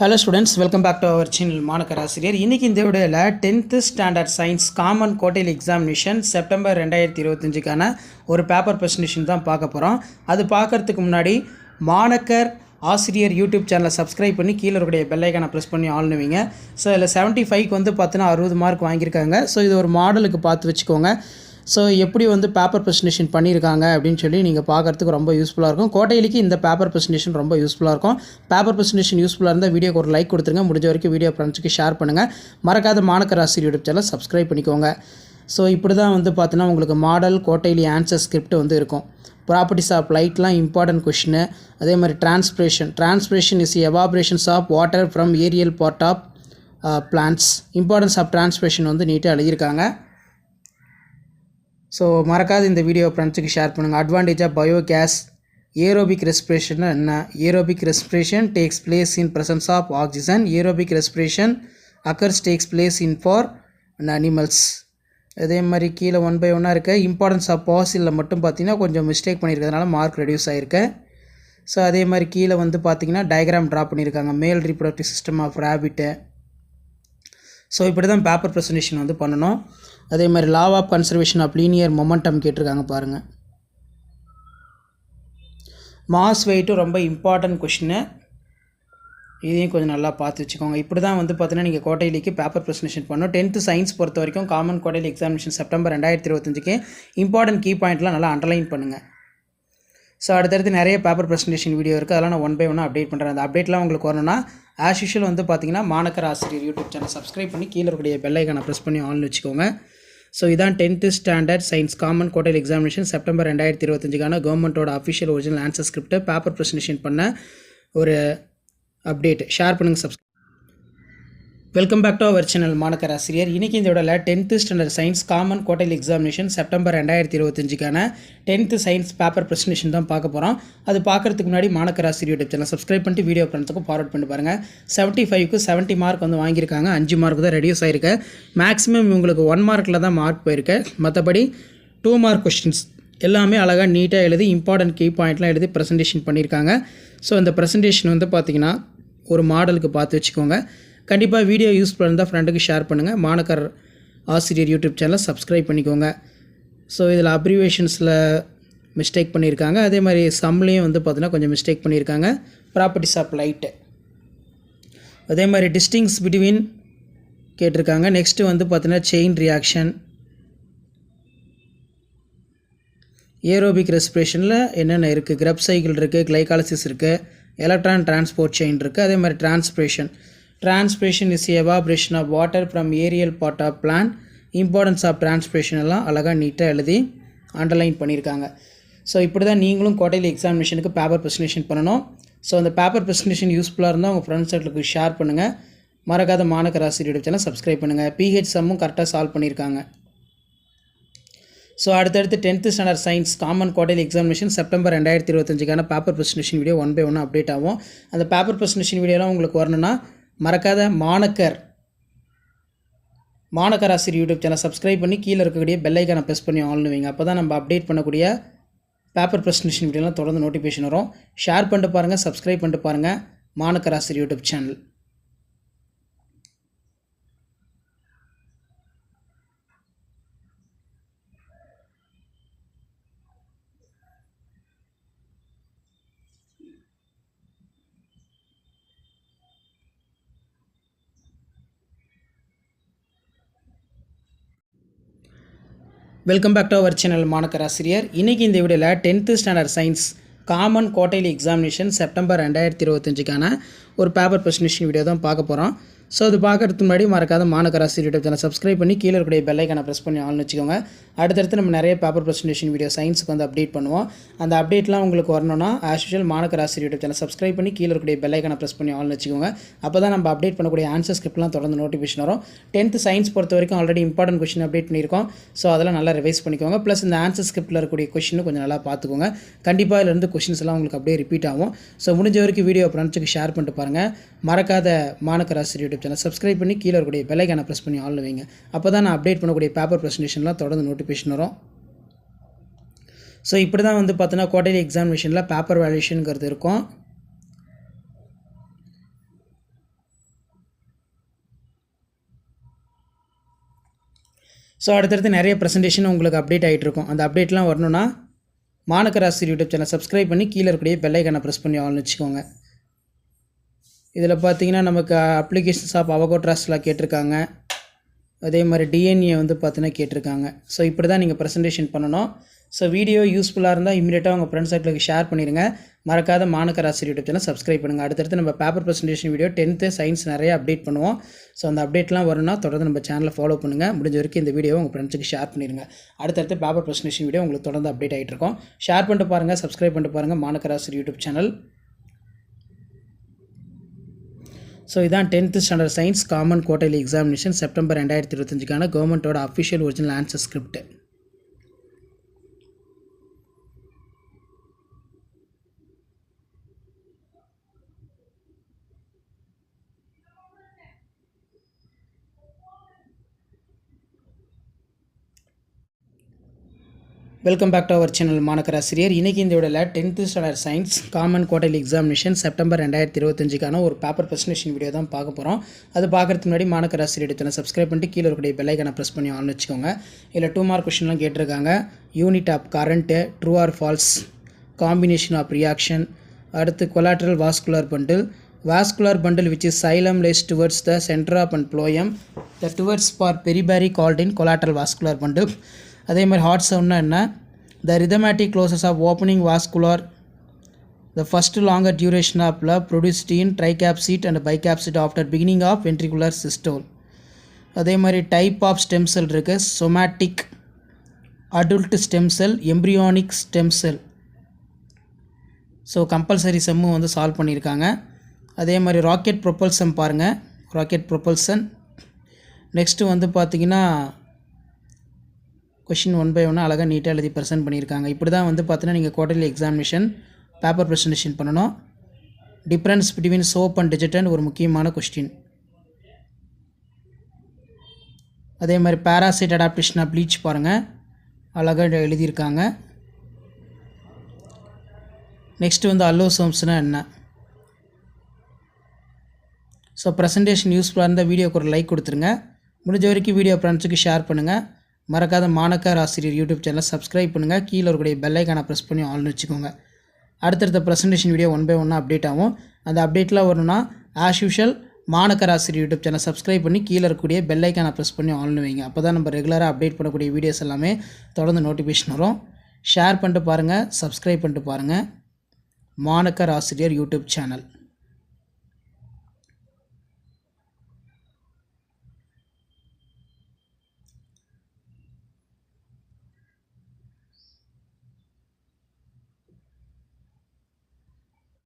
Hello students, welcome back to our channel மாணக்கர் ஆசிரியர். இன்னைக்கு இந்த வீடியோவில் 10th standard science common quarterly examination September 2025க்கான ஒரு பேப்பர் ப்ரெசன்டேஷன் தான் பார்க்க போகிறோம். அது பார்க்கறதுக்கு முன்னாடி மாணக்கர் ஆசிரியர் யூடியூப் சேனலை சப்ஸ்கிரைப் பண்ணி கீழே இருக்கக்கூடிய பெல் ஐக்கானை ப்ரெஸ் பண்ணி ஆள்னுவீங்க. ஸோ இதில் 75க்கு வந்து பார்த்தீங்கன்னா 60 மார்க் வாங்கியிருக்காங்க. ஸோ இது ஒரு மாடலுக்கு பார்த்து வச்சுக்கோங்க. ஸோ எப்படி வந்து பேப்பர் ப்ரெசன்டேஷன் பண்ணியிருக்காங்க அப்படின்னு சொல்லி நீங்கள் பார்க்குறதுக்கு ரொம்ப யூஸ்ஃபுல்லாக இருக்கும். கோட்டையிலிக்கு இந்த பேப்பர் ப்ரெசன்டேஷன் ரொம்ப யூஸ்ஃபுல்லாக இருக்கும். பேப்பர் ப்ரெசன்டேஷன் யூஸ்ஃபுல்லாக இருந்தால் வீடியோக்கு ஒரு லைக் கொடுத்துருங்க. முடிஞ்ச வரைக்கும் வீடியோ ஃப்ரெண்ட்ஸுக்கு ஷேர் பண்ணுங்கள். மறக்காத Manakkar Asiriyar YouTube channel subscribe பண்ணிக்கோங்க. ஸோ இப்படி தான் வந்து பார்த்தீங்கன்னா உங்களுக்கு மாடல் கோட்டையிலி ஆன்சர் ஸ்கிரிப்ட் வந்து இருக்கும். ப்ராப்பர்ட்டிஸ் ஆஃப் லைட்லாம் இம்பார்ட்டன்ட் கொஷினு. அதே மாதிரி transpiration is evaporations of water from aerial part of plants. Importance of transpiration வந்து நீட்டாக எழுதியிருக்காங்க. ஸோ மறக்காது இந்த வீடியோ ஃப்ரெண்ட்ஸுக்கு ஷேர் பண்ணுங்கள். Advantage of biogas. Aerobic respiration என்ன? Aerobic respiration takes place in presence of oxygen. Aerobic respiration occurs takes place in for animals. அதே மாதிரி கீழே 1 by 1 இருக்குது. இம்பார்ட்டன்ஸ் ஆஃப் பாசிலில் மட்டும் பார்த்தீங்கன்னா கொஞ்சம் மிஸ்டேக் பண்ணியிருக்கிறதுனால மார்க் ரெடியூஸ் ஆகிருக்கு. ஸோ அதே மாதிரி கீழே வந்து பார்த்தீங்கன்னா டயக்ராம் ட்ரா பண்ணியிருக்காங்க. Male reproductive system of rabbit. So இப்படி தான் பேப்பர் ப்ரெசன்டேஷன் வந்து பண்ணணும். அதே மாதிரி law of conservation of linear momentum கேட்டிருக்காங்க பாருங்கள். மாஸ் வெயிட்டும் ரொம்ப இம்பார்ட்டன்ட் கொஷின்னு. இதையும் கொஞ்சம் நல்லா பார்த்து வச்சுக்கோங்க. இப்படி தான் வந்து பார்த்தீங்கன்னா நீங்கள் கோட்டையிலிக்கு பேப்பர் ப்ரெசன்டேஷன் பண்ணணும். 10th சயின்ஸ் பொறுத்த வரைக்கும் காமன் குவார்ட்டர்லி எக்ஸாமினேஷன் செப்டம்பர் 2025க்கு இம்பார்ட்டன்ட் கீ பாயிண்ட்லாம் நல்லா அண்டர்லைன் பண்ணுங்கள். ஸோ அடுத்தடுத்து நிறைய பேப்பர் ப்ரெசன்டேஷன் வீடியோ இருக்குது. அதெல்லாம் நான் 1 by 1 அப்டேட் பண்ணுறேன். அந்த அப்டேட்லாம் உங்களுக்கு வரணும்னா ஆஸ் யூஷுவல் வந்து பார்த்தீங்கன்னா மாணக்கர் ஆசிரியர் யூடியூப் சேனல் சப்ஸ்கிரைப் பண்ணி கீழே இருக்கக்கூடிய பெல் ஐக்கானை ப்ரெஸ் பண்ணி ஆன்ல வச்சுக்கோங்க. ஸோ இதான் 10th standard science common quarterly examination September 2025க்கான கவர்மெண்ட்டோட official original answer script paper presentation பண்ண ஒரு அப்டேட். ஷேர் பண்ணுங்கள். Welcome back to our channel Manakkar Asiriyar. இன்றைக்கி இந்த விடல 10th standard science common quarterly examination September 2025க்கான 10th சயின்ஸ் பேப்பர் ப்ரெசன்டேஷன் தான் பார்க்க போகிறோம். அது பார்க்குறதுக்கு முன்னாடி Manakkar Asiriyar YouTube channel subscribe பண்ணிட்டு வீடியோ ஃப்ரெண்ட்ஸுக்கும் ஃபார்வர்ட் பண்ணி பாருங்கள். 75க்கு 70 மார்க் வந்து வாங்கியிருக்காங்க. 5 மார்க் தான் ரெடியூஸ் ஆகிருக்கு. மேக்ஸிமம் உங்களுக்கு 1 மார்க்கில் தான் மார்க் போயிருக்கு. மற்றபடி 2 மார்க் கொஸ்டின்ஸ் எல்லாமே அழகாக நீட்டாக எழுதி இம்பார்ட்டன்ட் கீ பாயிண்ட்லாம் எழுதி ப்ரெசன்டேஷன் பண்ணியிருக்காங்க. ஸோ இந்த ப்ரெசன்டேஷன் வந்து பார்த்திங்கன்னா ஒரு மாடலுக்கு பார்த்து வச்சுக்கோங்க. கண்டிப்பாக வீடியோ யூஸ்ஃபுல்லாக இருந்தால் ஃப்ரெண்டுக்கு ஷேர் பண்ணுங்கள். மாணக்கர் ஆசிரியர் யூடியூப் சேனலை சப்ஸ்கிரைப் பண்ணிக்கோங்க. ஸோ இதில் அப்ரிவேஷன்ஸில் மிஸ்டேக் பண்ணியிருக்காங்க. அதே மாதிரி சம்லேயும் வந்து பார்த்தீங்கன்னா கொஞ்சம் மிஸ்டேக் பண்ணியிருக்காங்க. Properties of light. அதே மாதிரி டிஸ்டிங்ஸ் பிட்வீன் கேட்டிருக்காங்க. நெக்ஸ்ட்டு வந்து பார்த்தீங்கன்னா செயின் ரியாக்ஷன். ஏரோபிக் ரெஸ்பிரேஷனில் என்னென்ன இருக்குது? கிரப் சைக்கிள் இருக்குது, கிளைகாலிசிஸ் இருக்குது, எலக்ட்ரான் டிரான்ஸ்போர்ட் செயின் இருக்குது. அதே மாதிரி transpiration is evaporation of water from aerial part of plant. Importance of transpiration எல்லாம் அழகாக நீட்டாக எழுதி அண்டர்லைன் பண்ணியிருக்காங்க. ஸோ இப்படி தான் நீங்களும் குவார்ட்டர்லி எக்ஸாமினேஷனுக்கு பேப்பர் ப்ரெசன்டேஷன் பண்ணணும். ஸோ அந்த பேப்பர் ப்ரெசன்டேஷன் யூஸ்ஃபுல்லாக இருந்தால் உங்கள் ஃப்ரெண்ட்ஸ் சர்க்கிளுக்கு ஷேர் பண்ணுங்கள். மறக்காத Manakkar Asiriyar YouTube channel subscribe பண்ணுங்கள். பிஹெச் சம்மும் கரெக்டாக சால்வ் பண்ணியிருக்காங்க. ஸோ அடுத்தடுத்து 10th standard science common quarterly examination September 2025க்கான paper presentation video 1 by 1 update ஆகும். அந்த பேப்பர் ப்ரெசன்டேஷன் வீடியோலாம் உங்களுக்கு வரணும்னா மறக்காத Manakkar Asiriyar YouTube channel subscribe பண்ணி கீழே இருக்கக்கூடிய பெல் ஐக்கானை ப்ரெஸ் பண்ணி ஆன்ல வைங்க. அப்போ தான் நம்ம அப்டேட் பண்ணக்கூடிய பேப்பர் ப்ரெசன்டேஷன் வீடியோலாம் தொடர்ந்து நோட்டிஃபிகேஷன் வரும். ஷேர் பண்ணிட்டு பாருங்கள், சப்ஸ்கிரைப் பண்ணிட்டு பாருங்கள் Manakkar Asiriyar YouTube channel. Welcome back to our channel Manakkar Asiriyar. இன்றைக்கி இந்த வீடியோவில் 10th standard science common quarterly examination September 2025க்கான ஒரு பேப்பர் ப்ரெசன்டேஷன் வீடியோ தான் பார்க்க போகிறோம். ஸோ அது பார்க்கறதுக்கு முன்னாடி மறக்காத Manakkar Asiriyar YouTube channel subscribe பண்ணி கீழே இருக்கக்கூடிய பெல் ஐக்கானை ப்ரெஸ் பண்ணி ஆன்ல வச்சுக்கோங்க. அடுத்தடுத்து நம்ம நிறைய பேப்பர் ப்ரெசன்டேஷன் வீடியோ சயின்ஸுக்கு வந்து அப்டேட் பண்ணுவோம். அந்த அப்டேட்லாம் உங்களுக்கு வரணும்னா as usual மாணக்கர் Asiriyar YouTube channel subscribe பண்ணி கீழே இருக்கக்கூடிய பெல் ஐக்கானை ப்ரெஸ் பண்ணி ஆன்ல வச்சுக்கோங்க. அப்போ தான் நம்ம அப்டேட் பண்ணக்கூடிய ஆன்சர் ஸ்கிரிப்ட்லாம் தொடர்ந்து நோட்டிஃபிகேஷன் வரும். 10th சயின்ஸ் பொறுத்த வரைக்கும் ஆல்ரெடி இம்பார்ட்டன்ட் கொஸ்டின் அப்டேட் பண்ணியிருக்கோம். ஸோ அதெல்லாம் நல்லா ரிவைஸ் பண்ணிக்கோங்க. ப்ளஸ் இந்த ஆன்சர் ஸ்கிரிப்ட்டில் இருக்கக்கூடிய கொஸ்டினும் கொஞ்சம் நல்லா பார்த்துக்கோங்க. கண்டிப்பாக இதிலிருந்து கொஸ்டின்ஸ் எல்லாம் உங்களுக்கு அப்படியே ரிப்பீட் ஆகும். ஸோ முடிஞ்ச வரைக்கும் வீடியோ ஃப்ரெண்ட்ஸுக்கு ஷேர் பண்ணிட்டு பாருங்கள். மறக்காத Manakkar Asiriyar YouTube channel subscribe பண்ணி கீழே இருக்கக்கூடிய பெல் ஐக்கானை ப்ரெஸ் பண்ணி ஆன்ல வைங்க. அப்போ தான் நான் அப்டேட் பண்ணக்கூடிய பேப்பர் ப்ரெசன்டேஷன்லாம் தொடர்ந்து நோட்டிஃபிகேஷன் வரும். ஸோ இப்படி தான் வந்து பார்த்தீங்கன்னா குவார்ட்டர்லி எக்ஸாமினேஷனில் பேப்பர் வேல்யூஷனுங்கிறது இருக்கும். ஸோ அடுத்தடுத்து நிறைய ப்ரெசன்டேஷன் உங்களுக்கு அப்டேட் ஆகிட்டு இருக்கும். அந்த அப்டேட்லாம் வரணும்னா மாணக்க ராசி யூடியூப் சேனல் சப்ஸ்கிரைப் பண்ணி கீழே இருக்கக்கூடிய பெல் ஐக்கானை ப்ரெஸ் பண்ணி ஆல்னு வச்சுக்கோங்க. இதில் பார்த்தீங்கன்னா நமக்கு அப்ளிகேஷன்ஸ் ஆஃப் அவகோட்ராஸ்லாம் கேட்டிருக்காங்க. அதே மாதிரி டிஎன்ஏ வந்து பார்த்தீங்கன்னா கேட்டிருக்காங்க. ஸோ இப்படி தான் நீங்கள் ப்ரெசன்டேஷன் பண்ணணும். ஸோ வீடியோ யூஸ்ஃபுல்லாக இருந்தால் இமீடியட்டாக உங்கள் ஃப்ரெண்ட்ஸ் சர்க்கிளுக்கு ஷேர் பண்ணிடுங்க. மறக்காத மாணக்க ராசி யூடியூப் சேனல் சப்ஸ்கிரைப் பண்ணுங்கள். அடுத்தடுத்து நம்ம paper presentation video 10th science நிறைய அப்டேட் பண்ணுவோம். ஸோ அந்த அப்டேட்லாம் வரும்னா தொடர்ந்து நம்ம சேனலை ஃபாலோ பண்ணுங்கள். முடிஞ்ச வரைக்கும் இந்த வீடியோவை உங்கள் ஃப்ரெண்ட்ஸுக்கு ஷேர் பண்ணிடுங்க. அடுத்தடுத்து பேப்பர் ப்ரெசன்டேஷன் வீடியோ உங்களுக்கு தொடர்ந்து அப்டேட் ஆகிட்டு இருக்கும். ஷேர் பண்ணிட்டு பாருங்கள், சப்ஸ்கிரைப் பண்ணிட்டு பாருங்கள் மாணக்க ராசி யூடியூப் சேனல். ஸோ இதான் 10th standard science common quarterly examination September 2025க்கான கவர்மெண்ட்டோட official original answer script. Welcome back to our channel Manakkar Asiriyar. இன்றைக்கி இந்த வீடியோவில் 10th standard science common quarterly examination September 2025க்கான ஒரு பேப்பர் ப்ரெசன்டேஷன் வீடியோ தான் பார்க்க போகிறோம். அது பார்க்குறதுக்கு முன்னாடி மாணக்க ஆசிரியர் சேனல் சப்ஸ்கிரைப் பண்ணிட்டு கீழே இருக்கக்கூடிய பெல் ஐக்கானை ப்ரெஸ் பண்ணி ஆன் வச்சுக்கோங்க. இதில் 2 மார்க் கொஸ்டின்லாம் கேட்டிருக்காங்க. Unit of current, true or false, combination of reaction, அடுத்து collateral vascular bundle, vascular bundle which is xylem lays towards the center of and phloem, the towards for peribary called in collateral vascular bundle. அதே மாதிரி heart சவுண்ட்னா என்ன? The rhythmic closes of opening vascular, the first longer duration of lubb produced in tricuspid and bicuspid after beginning of ventricular systole. அதே மாதிரி type of stem cell இருக்குது. Somatic, adult stem cell, embryonic stem cell. So compulsory செம்மும் வந்து solve பண்ணியிருக்காங்க. அதே மாதிரி rocket ப்ரொப்பல்சன் பாருங்கள், rocket ப்ரொப்பல்சன். Next வந்து பார்த்திங்கன்னா கொஷின் 1 by 1 அழகாக நீட்டாக எழுதி ப்ரெசென்ட் பண்ணியிருக்காங்க. இப்படி தான் வந்து பார்த்தீங்கன்னா நீங்கள் குவார்ட்டர்லி எக்ஸாமினேஷன் பேப்பர் ப்ரெசன்டேஷன் பண்ணணும். டிஃப்ரென்ஸ் பிட்வீன் சோப் அண்ட் டிஜர்ஜென்ட் ஒரு முக்கியமான கொஸ்டின். அதே மாதிரி பேராசைட் அடாப்டேஷன் ஆஃப் ப்ளீச் பாருங்கள், அழகாக எழுதியிருக்காங்க. நெக்ஸ்ட்டு வந்து அல்லோசோம்ஸ்னால் என்ன? ஸோ ப்ரெசன்டேஷன் யூஸ்ஃபுல்லாக இருந்தால் வீடியோக்கு ஒரு லைக் கொடுத்துருங்க. முடிஞ்ச வரைக்கும் வீடியோ ஃப்ரெண்ட்ஸுக்கு ஷேர் பண்ணுங்கள். மறக்காத மாணக்க ஆசிரியர் யூடியூப் சேனலை சப்ஸ்கிரைப் பண்ணுங்கள். கீழே இருக்கக்கூடிய பெல் ஐக்கானை ப்ரெஸ் பண்ணி ஆல்னு வச்சுக்கோங்க. அடுத்தடுத்த ப்ரெசன்டேஷன் வீடியோ 1 by 1 அப்டேட் ஆகும். அந்த அப்டேட்டில் வரணும்னா ஆஸ் யூஷுவல் மாணக்க ஆசிரியர் யூடியூப் சேனல் சப்ஸ்கிரைப் பண்ணி கீழே இருக்கக்கூடிய பெல் ஐக்கானை ப்ரெஸ் பண்ணி ஆல்னு வைங்க. அப்போ தான் நம்ம ரெகுலராக அப்டேட் பண்ணக்கூடிய வீடியோஸ் எல்லாமே தொடர்ந்து நோட்டிஃபிகேஷன் வரும். ஷேர் பண்ணிட்டு பாருங்கள், சப்ஸ்கிரைப் பண்ணிட்டு பாருங்கள் மாணக்க ஆசிரியர் யூடியூப் சேனல்.